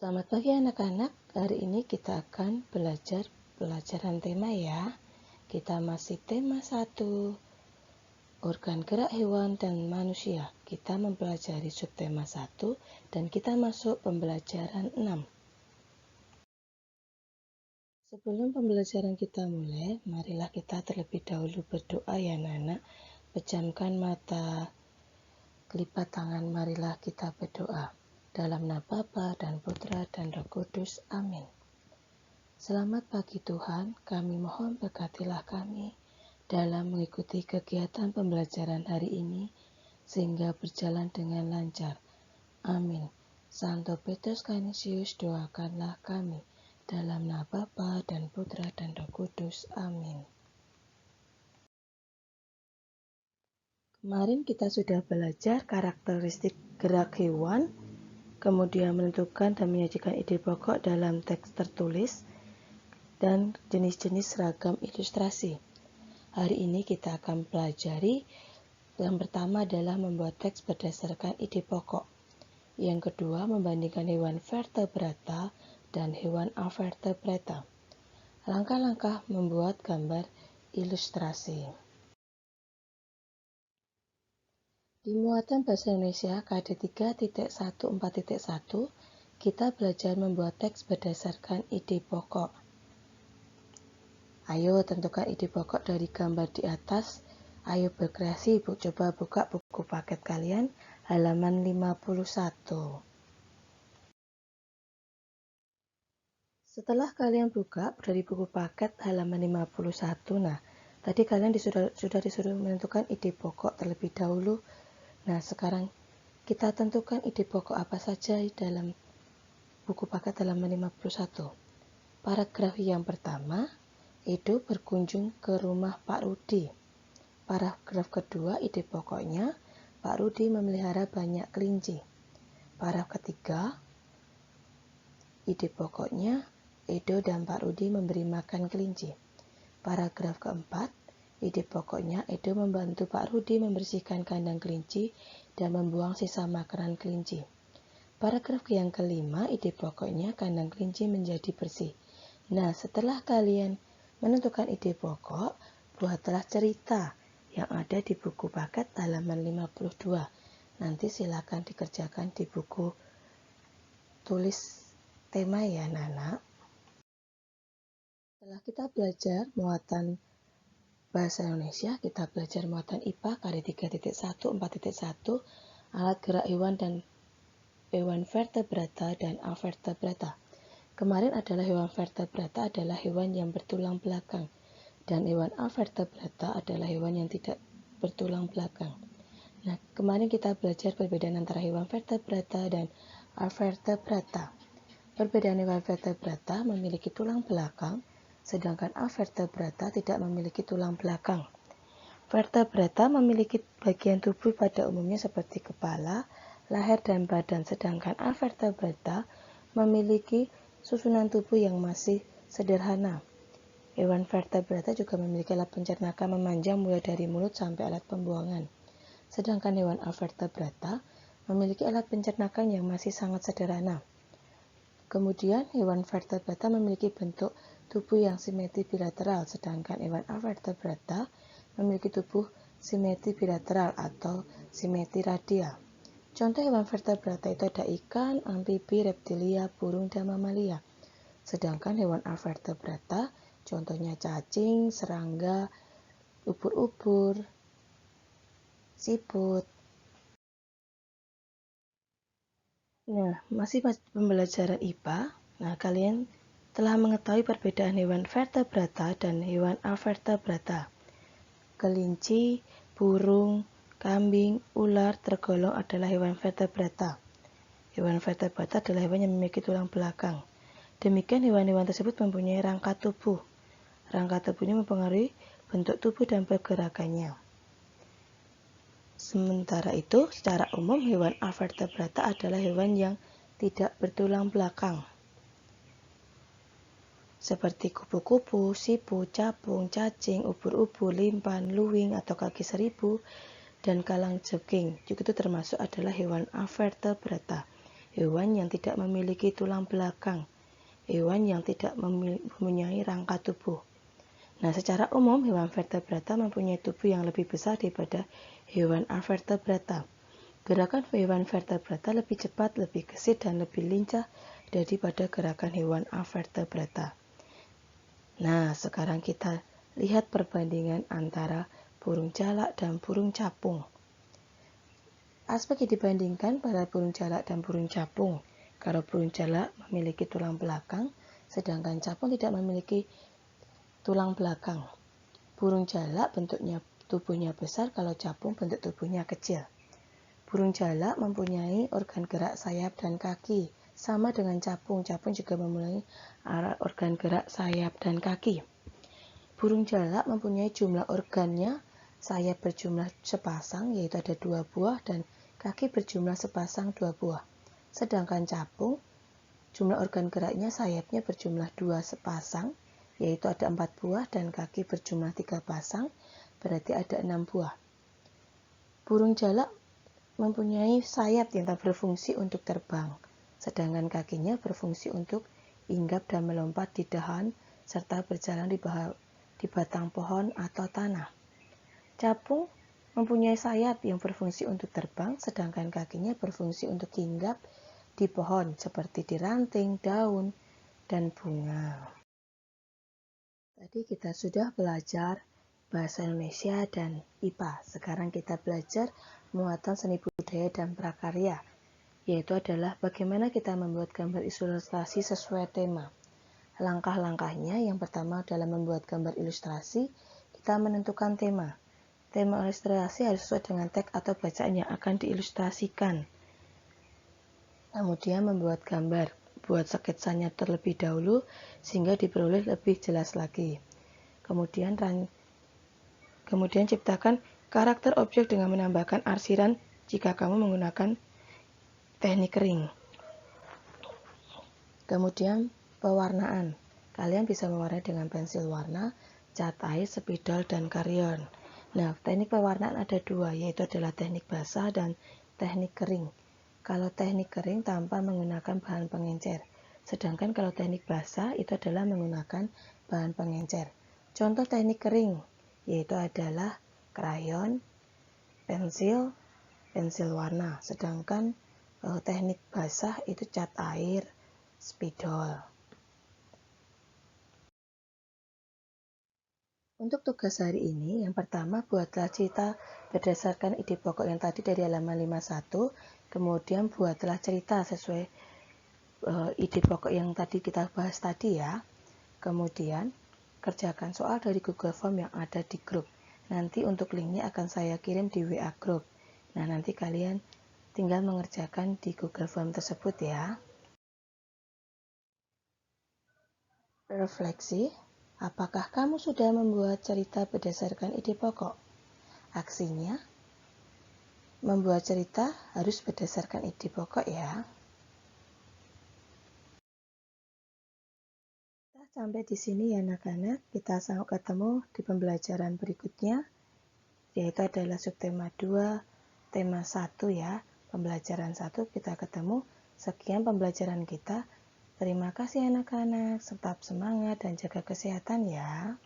Selamat pagi anak-anak, hari ini kita akan belajar pelajaran tema ya. Kita masih tema 1, organ gerak hewan dan manusia. Kita mempelajari subtema 1 dan kita masuk pembelajaran 6. Sebelum pembelajaran kita mulai, marilah kita terlebih dahulu berdoa ya anak-anak. Pejamkan mata, kelipat tangan, marilah kita berdoa. Dalam nama Bapa dan Putra dan Roh Kudus. Amin. Selamat pagi Tuhan, kami mohon berkatilah kami dalam mengikuti kegiatan pembelajaran hari ini sehingga berjalan dengan lancar. Amin. Santo Petrus Canisius, doakanlah kami dalam nama Bapa dan Putra dan Roh Kudus. Amin. Kemarin kita sudah belajar karakteristik gerak hewan, kemudian menentukan dan menyajikan ide pokok dalam teks tertulis, dan jenis-jenis seragam ilustrasi. Hari ini kita akan pelajari yang pertama adalah membuat teks berdasarkan ide pokok. Yang kedua, membandingkan hewan vertebrata dan hewan avertebrata. Langkah-langkah membuat gambar ilustrasi. Di muatan bahasa Indonesia KD 3.14.1, kita belajar membuat teks berdasarkan ide pokok. Ayo tentukan ide pokok dari gambar di atas. Ayo berkreasi, coba buka buku paket kalian halaman 51. Setelah kalian buka dari buku paket halaman 51, nah tadi kalian sudah disuruh menentukan ide pokok terlebih dahulu. Nah sekarang kita tentukan ide pokok apa saja dalam buku paket halaman 51. Paragraf yang pertama, Edo berkunjung ke rumah Pak Rudi. Paragraf kedua, ide pokoknya, Pak Rudi memelihara banyak kelinci. Paragraf ketiga, ide pokoknya, Edo dan Pak Rudi memberi makan kelinci. Paragraf keempat, ide pokoknya, Edo membantu Pak Rudi membersihkan kandang kelinci dan membuang sisa makanan kelinci. Paragraf yang kelima, ide pokoknya, kandang kelinci menjadi bersih. Nah, setelah kalian menentukan ide pokok, buatlah cerita yang ada di buku paket halaman 52. Nanti silakan dikerjakan di buku tulis tema ya Nana. Setelah kita belajar muatan bahasa Indonesia, kita belajar muatan IPA KD 3.1.4.1, alat gerak hewan dan hewan vertebrata dan avertebrata. Kemarin adalah hewan vertebrata adalah hewan yang bertulang belakang, dan hewan avertebrata adalah hewan yang tidak bertulang belakang. Nah, kemarin kita belajar perbedaan antara hewan vertebrata dan avertebrata. Perbedaan hewan vertebrata memiliki tulang belakang, sedangkan avertebrata tidak memiliki tulang belakang. Vertebrata memiliki bagian tubuh pada umumnya seperti kepala, leher, dan badan, sedangkan avertebrata memiliki susunan tubuh yang masih sederhana. Hewan vertebrata juga memiliki alat pencernaan memanjang mulai dari mulut sampai alat pembuangan. Sedangkan hewan avertebrata memiliki alat pencernaan yang masih sangat sederhana. Kemudian hewan vertebrata memiliki bentuk tubuh yang simetri bilateral, sedangkan hewan avertebrata memiliki tubuh simetri bilateral atau simetri radial. Contoh hewan vertebrata itu ada ikan, amfibi, reptilia, burung, dan mamalia. Sedangkan hewan avertebrata contohnya cacing, serangga, ubur-ubur, siput. Nah, masih pembelajaran IPA. Nah, kalian telah mengetahui perbedaan hewan vertebrata dan hewan avertebrata. Kelinci, burung, kambing, ular tergolong adalah hewan vertebrata. Hewan vertebrata adalah hewan yang memiliki tulang belakang. Demikian hewan-hewan tersebut mempunyai rangka tubuh. Rangka tubuhnya mempengaruhi bentuk tubuh dan pergerakannya. Sementara itu, secara umum hewan avertebrata adalah hewan yang tidak bertulang belakang, seperti kupu-kupu, siput, capung, cacing, ubur-ubur, limpan, luwing atau kaki seribu, dan kalang jengking. Juga itu termasuk adalah hewan avertebrata. hewan yang tidak memiliki tulang belakang, hewan yang tidak mempunyai rangka tubuh. Nah, secara umum hewan vertebrata mempunyai tubuh yang lebih besar daripada hewan avertebrata. Gerakan hewan vertebrata lebih cepat, lebih gesit, dan lebih lincah daripada gerakan hewan avertebrata. Nah, sekarang kita lihat perbandingan antara burung jalak dan burung capung. Aspek yang dibandingkan pada burung jalak dan burung capung. Kalau burung jalak memiliki tulang belakang, sedangkan capung tidak memiliki tulang belakang. Burung jalak bentuknya tubuhnya besar, kalau capung bentuk tubuhnya kecil. Burung jalak mempunyai organ gerak sayap dan kaki, sama dengan capung. Capung juga mempunyai organ gerak sayap dan kaki. Burung jalak mempunyai jumlah organnya, sayap berjumlah sepasang, yaitu ada 2 buah, dan kaki berjumlah sepasang 2 buah. Sedangkan capung, jumlah organ geraknya, sayapnya berjumlah 2 sepasang, yaitu ada 4 buah, dan kaki berjumlah 3 pasang, berarti ada 6 buah. Burung jalak mempunyai sayap yang berfungsi untuk terbang, sedangkan kakinya berfungsi untuk hinggap dan melompat di dahan, serta berjalan di batang pohon atau tanah. Capung mempunyai sayap yang berfungsi untuk terbang, sedangkan kakinya berfungsi untuk hinggap di pohon, seperti di ranting, daun, dan bunga. Tadi kita sudah belajar bahasa Indonesia dan IPA. Sekarang kita belajar muatan seni budaya dan prakarya, yaitu adalah bagaimana kita membuat gambar ilustrasi sesuai tema. Langkah-langkahnya, yang pertama dalam membuat gambar ilustrasi, kita menentukan tema. Tema ilustrasi harus sesuai dengan teks atau bacaan yang akan diilustrasikan. Kemudian membuat gambar. Buat sketsanya terlebih dahulu sehingga diperoleh lebih jelas lagi. Kemudian ciptakan karakter objek dengan menambahkan arsiran jika kamu menggunakan teknik kering. Kemudian pewarnaan. Kalian bisa mewarnai dengan pensil warna, cat air, spidol, dan krayon. Nah, teknik pewarnaan ada 2, yaitu adalah teknik basah dan teknik kering. Kalau teknik kering tanpa menggunakan bahan pengencer, sedangkan kalau teknik basah itu adalah menggunakan bahan pengencer. Contoh teknik kering yaitu adalah krayon, pensil warna, sedangkan teknik basah itu cat air, spidol. Untuk tugas hari ini, yang pertama buatlah cerita berdasarkan ide pokok yang tadi dari halaman 51, kemudian buatlah cerita sesuai ide pokok yang tadi kita bahas tadi ya. Kemudian kerjakan soal dari Google Form yang ada di grup. Nanti untuk linknya akan saya kirim di WA grup. Nah, nanti kalian tinggal mengerjakan di Google Form tersebut ya. Refleksi. Apakah kamu sudah membuat cerita berdasarkan ide pokok? Aksinya, membuat cerita harus berdasarkan ide pokok ya. Kita sampai di sini ya anak-anak. Kita sampai ketemu di pembelajaran berikutnya, yaitu adalah subtema 2, tema 1 ya. Pembelajaran 1 kita ketemu. Sekian pembelajaran kita. Terima kasih anak-anak. Tetap semangat dan jaga kesehatan ya.